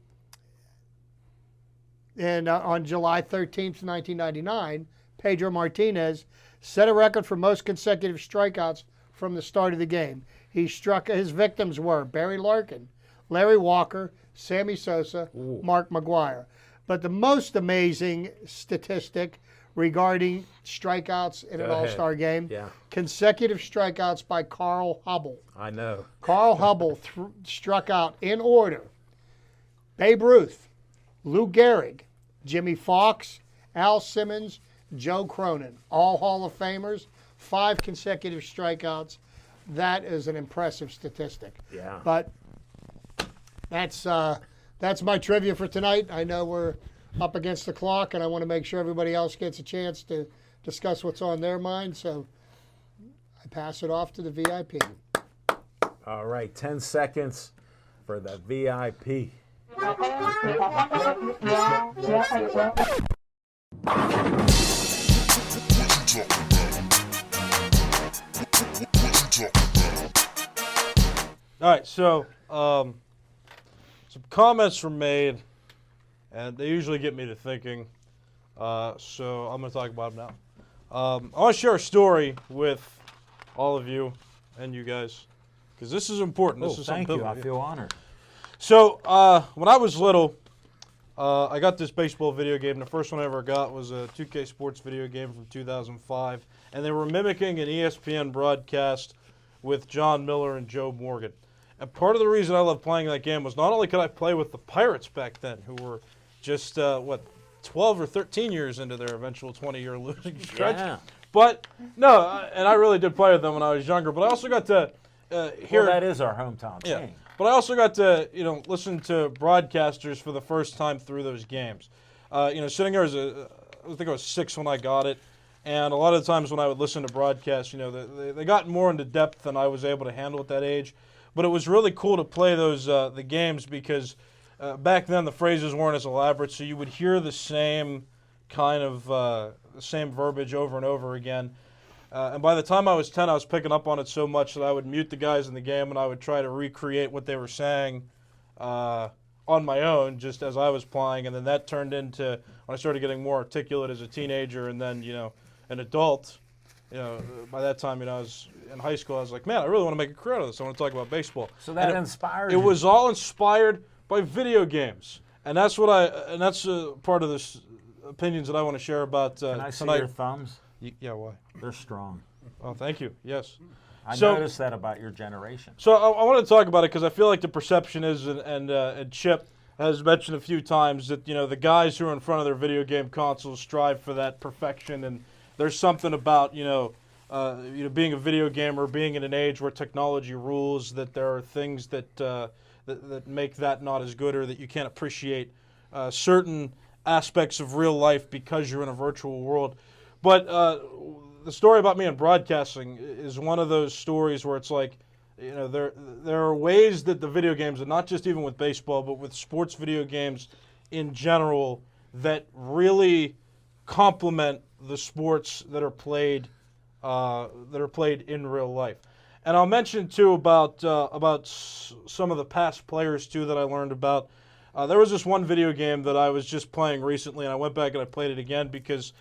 on July 13th, 1999, Pedro Martinez set a record for most consecutive strikeouts from the start of the game. His victims were Barry Larkin, Larry Walker, Sammy Sosa, Mark McGuire. But the most amazing statistic regarding strikeouts in an All-Star game, consecutive strikeouts by Carl Hubbell. I know. Carl Hubbell struck out in order: Babe Ruth, Lou Gehrig, Jimmy Fox, Al Simmons, Joe Cronin, all Hall of Famers, 5 consecutive strikeouts. That is an impressive statistic. Yeah. But that's my trivia for tonight. I know we're up against the clock, and I want to make sure everybody else gets a chance to discuss what's on their mind. So I pass it off to the VIP. All right, 10 seconds for the VIP. All right, so some comments were made, and they usually get me to thinking. So I'm going to talk about them now. I want to share a story with all of you and you guys, because this is important. This is thank something you. I feel honored. So when I was little, I got this baseball video game. The first one I ever got was a 2K Sports video game from 2005, and they were mimicking an ESPN broadcast with John Miller and Joe Morgan. And part of the reason I loved playing that game was not only could I play with the Pirates back then, who were just, 12 or 13 years into their eventual 20-year losing stretch. Yeah. But, no, and I really did play with them when I was younger, but I also got to hear... Well, that is our hometown Yeah. team. But I also got to, listen to broadcasters for the first time through those games. Sitting there I think I was 6 when I got it, and a lot of the times when I would listen to broadcasts, they got more into depth than I was able to handle at that age. But it was really cool to play those the games because back then the phrases weren't as elaborate, so you would hear the same kind of the same verbiage over and over again. And by the time I was 10, I was picking up on it so much that I would mute the guys in the game and I would try to recreate what they were saying on my own just as I was playing. And then that turned into, when I started getting more articulate as a teenager and then, an adult, by that time, I was in high school, I was like, man, I really want to make a career out of this. I want to talk about baseball. So that inspired you. you. It was all inspired by video games. And that's part of the opinions that I want to share about Can I see tonight. your thumbs? Yeah, why? They're strong. Oh, thank you. Yes. I noticed that about your generation. So I want to talk about it because I feel like the perception is, and Chip has mentioned a few times that the guys who are in front of their video game consoles strive for that perfection, and there's something about being a video gamer, being in an age where technology rules, that there are things that that make that not as good, or that you can't appreciate certain aspects of real life because you're in a virtual world. But the story about me in broadcasting is one of those stories where it's like, there are ways that the video games, and not just even with baseball, but with sports video games in general, that really complement the sports that are played in real life. And I'll mention too about some of the past players too that I learned about. There was this one video game that I was just playing recently, and I went back and I played it again because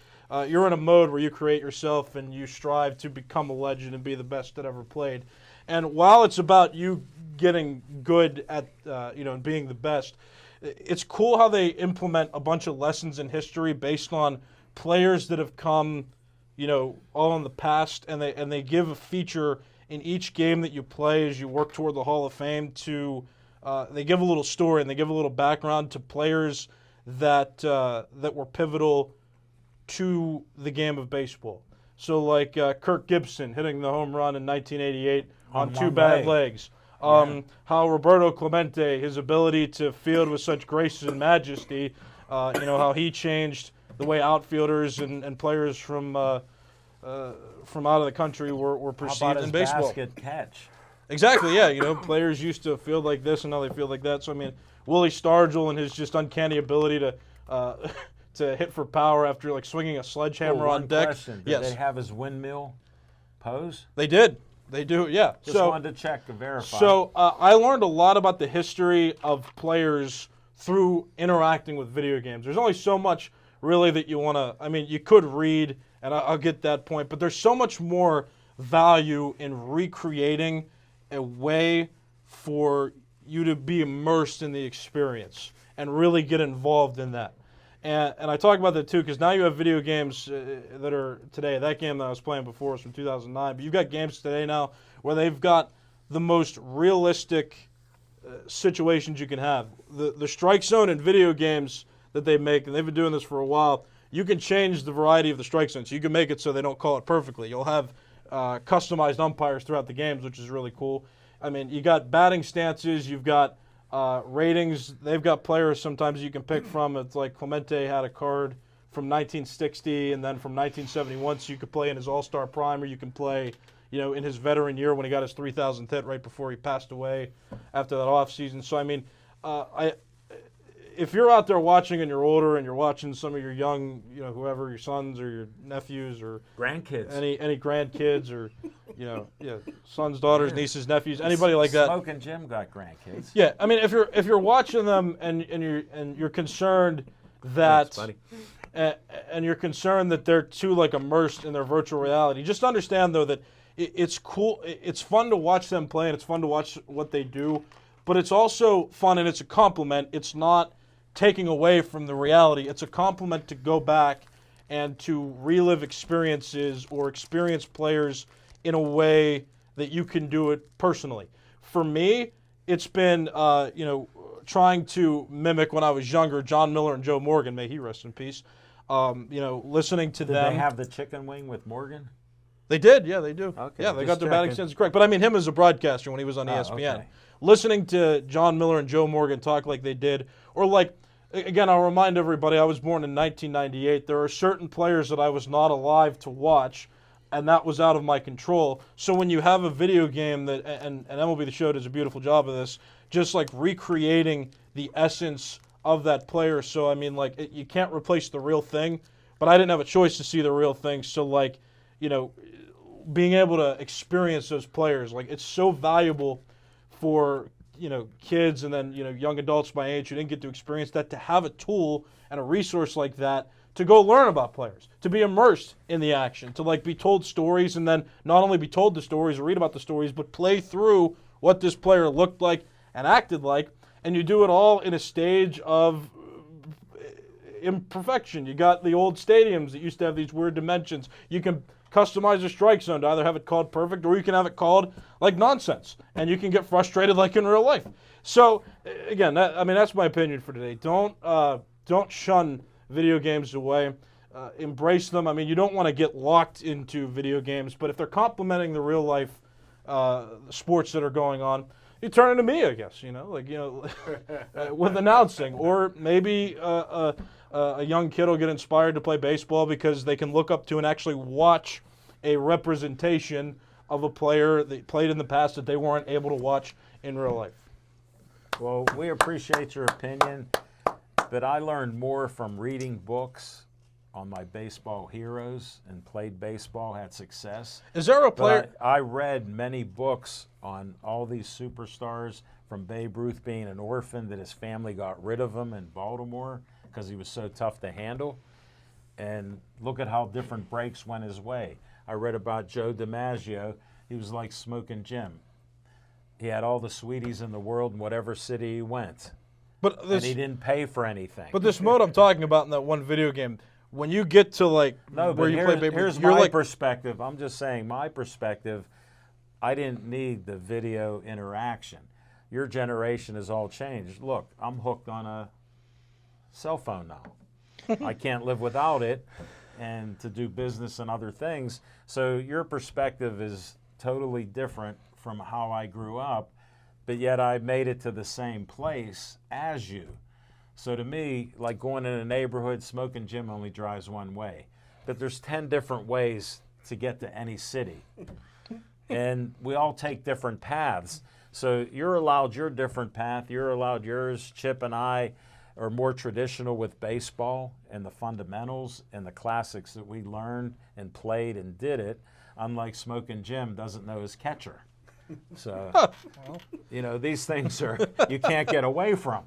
you're in a mode where you create yourself and you strive to become a legend and be the best that ever played. And while it's about you getting good at and being the best, it's cool how they implement a bunch of lessons in history based on players that have come, all in the past, and they give a feature in each game that you play as you work toward the Hall of Fame to. They give a little story and they give a little background to players that were pivotal to the game of baseball. So like Kirk Gibson hitting the home run in 1988 on two one bad leg. legs. How Roberto Clemente, his ability to field with such grace and majesty, how he changed the way outfielders and players from out of the country were How perceived about in his baseball. basket catch? Exactly, yeah. Players used to field like this, and now they field like that. So I mean, Willie Stargell and his just uncanny ability to to hit for power after like swinging a sledgehammer on deck. Question. Did Yes, they have his windmill pose? they did. They do, yeah. Just wanted to check and verify. So I learned a lot about the history of players through interacting with video games. There's only so much really that you want to. I mean, you could read, and I'll get that point, but there's so much more value in recreating a way for you to be immersed in the experience and really get involved in that. And I talk about that too because now you have video games that are today. That game that I was playing before was from 2009, but you've got games today now where they've got the most realistic situations you can have. The strike zone in video games that they make, and they've been doing this for a while, you can change the variety of the strike zone. So you can make it so they don't call it perfectly. You'll have customized umpires throughout the games, which is really cool. I mean, you got batting stances, you've got ratings. They've got players sometimes you can pick from. It's like Clemente had a card from 1960 and then from 1971, so you could play in his All-Star prime, or you can play, in his veteran year when he got his 3,000th hit right before he passed away after that offseason. So, I mean, if you're out there watching and you're older and you're watching some of your young, whoever, your sons or your nephews or grandkids, any grandkids or, sons, daughters, nieces, nephews, anybody like that. Smoking Jim got grandkids. Yeah, I mean, if you're watching them and you're concerned that Thanks, buddy. And you're concerned that they're too like immersed in their virtual reality, just understand though that it's cool. It's fun to watch them play and it's fun to watch what they do, but it's also fun and it's a compliment. It's not taking away from the reality. It's a compliment to go back and to relive experiences or experience players in a way that you can do it personally. For me, it's been, trying to mimic when I was younger, John Miller and Joe Morgan, may he rest in peace. Listening to Did them. they have the chicken wing with Morgan? They did, yeah, they do. Okay, yeah, they just got their batting checking. stance correct. But I mean, him as a broadcaster when he was on ESPN. okay. Listening to John Miller and Joe Morgan talk like they did, or like, again, I'll remind everybody, I was born in 1998. There are certain players that I was not alive to watch, and that was out of my control. So when you have a video game that, and MLB The Show does a beautiful job of this, just like recreating the essence of that player. So, I mean, like, you can't replace the real thing, but I didn't have a choice to see the real thing. So, like, being able to experience those players, like, it's so valuable for, kids and then, young adults my age who didn't get to experience that, to have a tool and a resource like that to go learn about players, to be immersed in the action, to, like, be told stories and then not only be told the stories or read about the stories, but play through what this player looked like and acted like. And you do it all in a stage of imperfection. You got the old stadiums that used to have these weird dimensions. You can customize a strike zone to either have it called perfect or you can have it called like nonsense. And you can get frustrated like in real life. So, again, that's my opinion for today. Don't shun video games away. Embrace them. I mean, you don't want to get locked into video games, but if they're complementing the real life sports that are going on, you turn into me, I guess, with announcing. Or maybe a young kid will get inspired to play baseball because they can look up to and actually watch a representation of a player that played in the past that they weren't able to watch in real life. Well, we appreciate your opinion, but I learned more from reading books on my baseball heroes and played baseball, had success. Is there a player? But I read many books on all these superstars, from Babe Ruth being an orphan that his family got rid of him in Baltimore because he was so tough to handle. And look at how different breaks went his way. I read about Joe DiMaggio. He was like Smoking Jim. He had all the sweeties in the world in whatever city he went. And he didn't pay for anything. But this mode I'm talking about in that one video game, when you get to where you play Babe Ruth, here's you're my perspective. I'm just saying my perspective. I didn't need the video interaction. Your generation has all changed. Look, I'm hooked on a cell phone now. I can't live without it. and to do business and other things. So your perspective is totally different from how I grew up, but yet I made it to the same place as you. So to me, like going in a neighborhood, Smoking Jim only drives one way. But there's 10 different ways to get to any city. And we all take different paths. So you're allowed your different path. You're allowed yours. Chip and I are more traditional with baseball and the fundamentals and the classics that we learned and played and did it, unlike Smoking Jim doesn't know his catcher. So, you know, these things are, you can't get away from.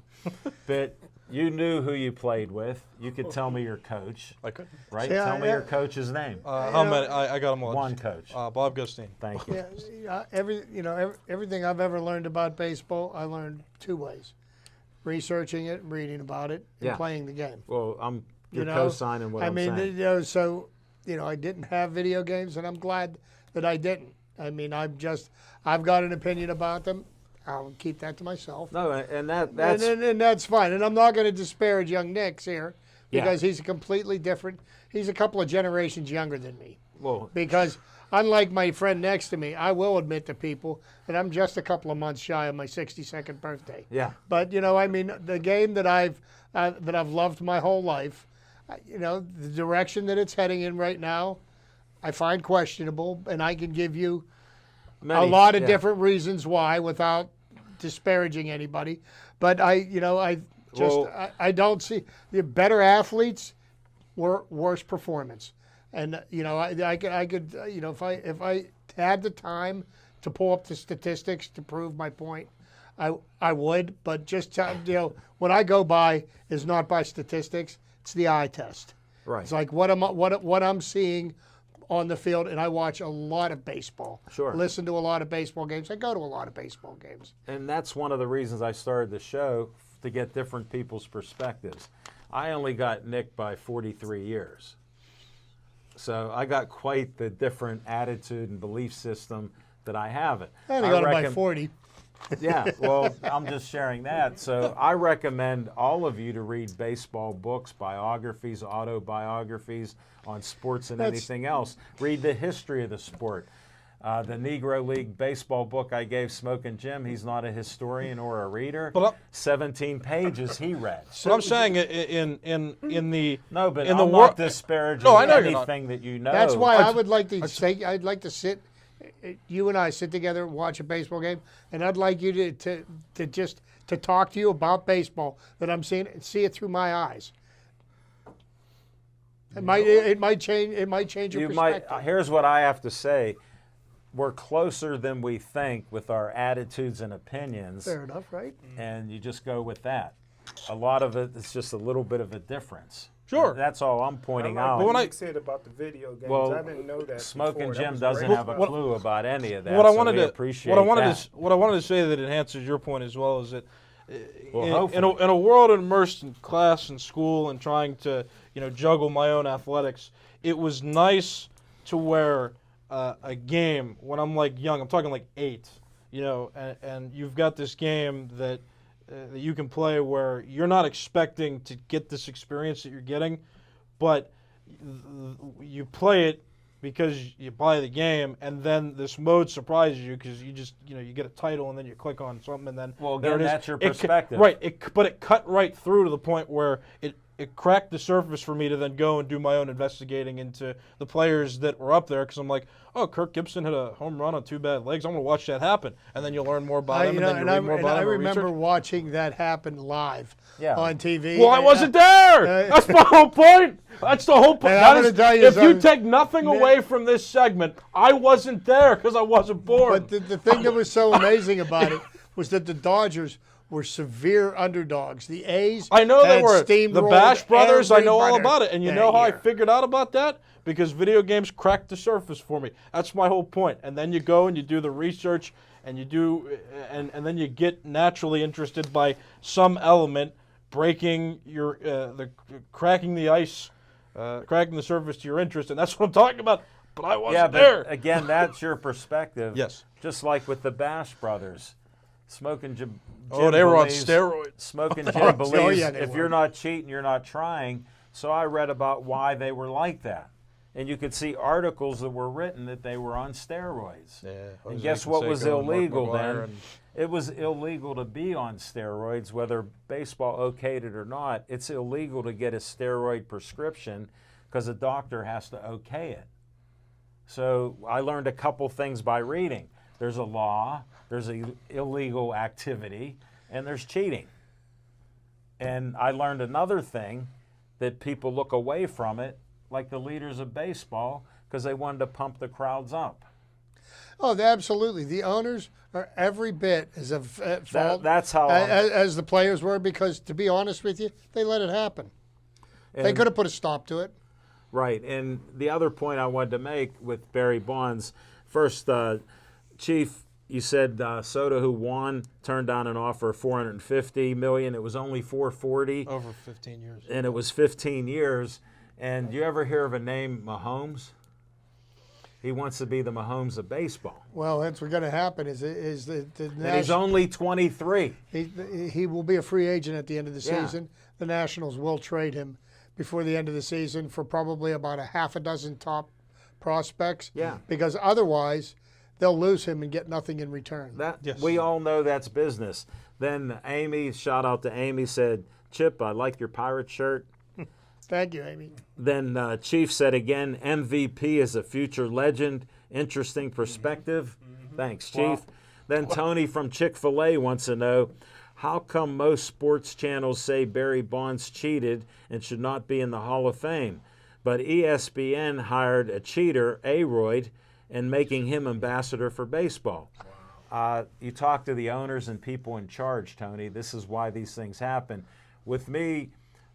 But you knew who you played with. You could tell me your coach. I could. Right? Yeah, Tell me yeah. your coach's name. How many? I got them all. One coach. Bob Gustine. Thank you. Yeah, everything I've ever learned about baseball, I learned two ways: researching it, reading about it, and Yeah. playing the game. Well, you're You know, co-signing what I'm saying. So I didn't have video games, and I'm glad that I didn't. I mean, I've got an opinion about them. I'll keep that to myself. No, and that's and that's fine. And I'm not going to disparage young Nick's here Yeah. because he's a completely different. He's a couple of generations younger than me. well. Because unlike my friend next to me, I will admit to people that I'm just a couple of months shy of my 62nd birthday. Yeah. But I mean, the game that I've loved my whole life, the direction that it's heading in right now, I find questionable, and I can give you a lot of different reasons why without disparaging anybody. But I don't see the better athletes were worse performance. And I could if I had the time to pull up the statistics to prove my point, I would. But just when I go by is not by statistics; it's the eye test. Right. It's like what I'm seeing on the field, and I watch a lot of baseball. Sure. Listen to a lot of baseball games. I go to a lot of baseball games. And that's one of the reasons I started the show, to get different people's perspectives. I only got Nick by 43 years. So I got quite the different attitude and belief system that I have it. I only got it by 40. Yeah, well, I'm just sharing that. So I recommend all of you to read baseball books, biographies, autobiographies on sports and anything else. Read the history of the sport. The Negro League baseball book I gave Smoking Jim, he's not a historian or a reader. 17 pages he read. But I'm saying in the No, but in I'm the not disparaging No, I know you're not. anything that you know. That's why I would like to say, I'd like to sit, you and I sit together and watch a baseball game, and I'd like you to just talk to you about baseball that I'm seeing, see it through my eyes. It might change your perspective. Here's what I have to say. We're closer than we think with our attitudes and opinions. Fair enough, right? And you just go with that. A lot of it is just a little bit of a difference. Sure. That's all I'm pointing I like out. what Nick said about the video games. Well, I didn't know that. Smoking before. That Jim was doesn't great. have a clue about any of that. What I so wanted we to appreciate what I wanted that. to what I wanted to say that enhances your point as well is that Well, in a world immersed in class and school and trying to juggle my own athletics, it was nice to wear a game when I'm like young. I'm talking like 8, and you've got this game that you can play where you're not expecting to get this experience that you're getting, but you play it because you buy the game, and then this mode surprises you because you just you get a title and then you click on something and then there again, it is. that's your perspective. But it cut right through to the point where it cracked the surface for me to then go and do my own investigating into the players that were up there because I'm like, oh, Kirk Gibson hit a home run on 2 bad legs. I'm going to watch that happen. And then you learn more about him, and then you read more about him. I and remember research. watching that happen live on TV. Well, I wasn't there. That's my whole point. That's the whole point. I'm gonna tell you if you something. take nothing away from this segment, I wasn't there because I wasn't born. But the thing that was so amazing about it was that the Dodgers were severe underdogs. The A's I know they had were. The steamrolled Bash Brothers, I know all everybody about it. And you that know how I year. figured out about that? Because video games cracked the surface for me. That's my whole point. And then you go and you do the research and you do and then you get naturally interested by some element breaking your cracking the ice, cracking the surface to your interest, and that's what I'm talking about. But I wasn't there. But again, that's your perspective. Yes. Just like with the Bash Brothers. Smoking Jim Oh, they were on believes- steroids. Smoking Jim believes yeah, they if were. you're not cheating, you're not trying. So I read about why they were like that. And you could see articles that were written that they were on steroids. Yeah, and Jose guess what was Canseco and Mark illegal McGwire then? and- It was illegal to be on steroids, whether baseball okayed it or not. It's illegal to get a steroid prescription because a doctor has to okay it. So I learned a couple things by reading. There's a law, there's illegal activity, and there's cheating. And I learned another thing, that people look away from it, like the leaders of baseball, because they wanted to pump the crowds up. Oh, absolutely. The owners are every bit as at fault that's how as the players were, because, to be honest with you, they let it happen. They could have put a stop to it. Right. And the other point I wanted to make with Barry Bonds, first, Chief, you said Soto, who won, turned down an offer of $450 million. It was only $440. Over 15 years. And it was 15 years. And do you ever hear of a name, Mahomes? He wants to be the Mahomes of baseball. Well, that's what's going to happen. Is the And he's only 23. he will be a free agent at the end of the Yeah. season. The Nationals will trade him before the end of the season for probably about a half a dozen top prospects. Yeah. Because otherwise, they'll lose him and get nothing in return. We all know that's business. Then Amy, shout out to Amy, said, Chip, I like your pirate shirt. Thank you, Amy. Then Chief said again, MVP is a future legend. Interesting perspective. Thanks, Chief. Then Tony from Chick-fil-A wants to know, how come most sports channels say Barry Bonds cheated and should not be in the Hall of Fame, but ESPN hired a cheater, Aroyd, and making him ambassador for baseball? You talk to the owners and people in charge, Tony. This is why these things happen. With me,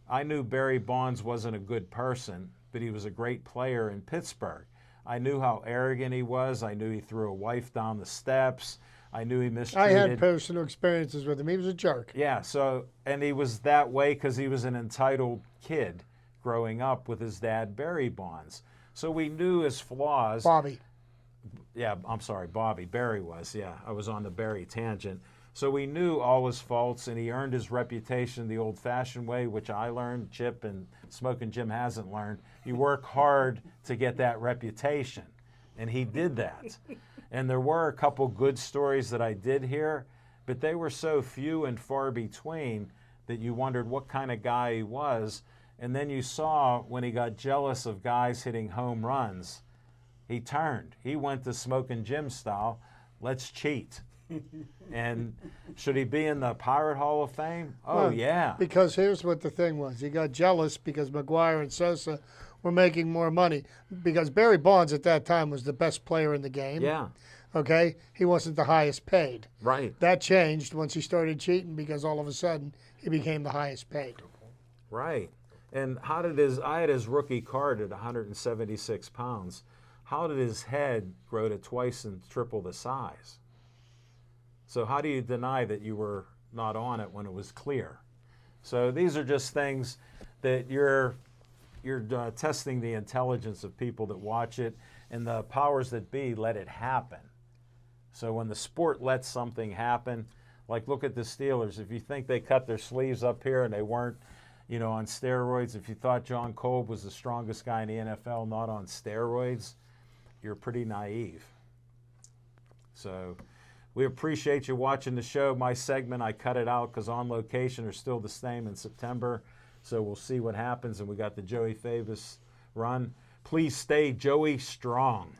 I knew Barry Bonds wasn't a good person, but he was a great player in Pittsburgh. I knew how arrogant he was. I knew he threw a wife down the steps. I knew he mistreated. I had personal experiences with him. He was a jerk. Yeah, and he was that way because he was an entitled kid growing up with his dad, Barry Bonds. So we knew his flaws. Bobby. Yeah, I'm sorry, Bobby. Barry was, yeah. I was on the Barry tangent. So we knew all his faults, and he earned his reputation the old-fashioned way, which I learned, Chip and Smoking Jim hasn't learned. You work hard to get that reputation, and he did that. And there were a couple good stories that I did hear, but they were so few and far between that you wondered what kind of guy he was. And then you saw when he got jealous of guys hitting home runs, he turned. He went to Smoking Jim style, let's cheat. And should he be in the Pirate Hall of Fame? Oh, Well, yeah. Because here's what the thing was. He got jealous because McGwire and Sosa were making more money. Because Barry Bonds at that time was the best player in the game. Yeah, Okay? He wasn't the highest paid. right, That changed once he started cheating, because all of a sudden he became the highest paid. right. And how did I had his rookie card at 176 pounds. How did his head grow to twice and triple the size? So how do you deny that you were not on it when it was clear? So these are just things that you're testing the intelligence of people that watch it, and the powers that be let it happen. So when the sport lets something happen, like look at the Steelers. If you think they cut their sleeves up here and they weren't, on steroids, if you thought John Kolb was the strongest guy in the NFL not on steroids, you're pretty naive. So we appreciate you watching the show. My segment, I cut it out because On Location are still the same in September. So we'll see what happens. And we got the Joey Favis run. Please stay Joey strong.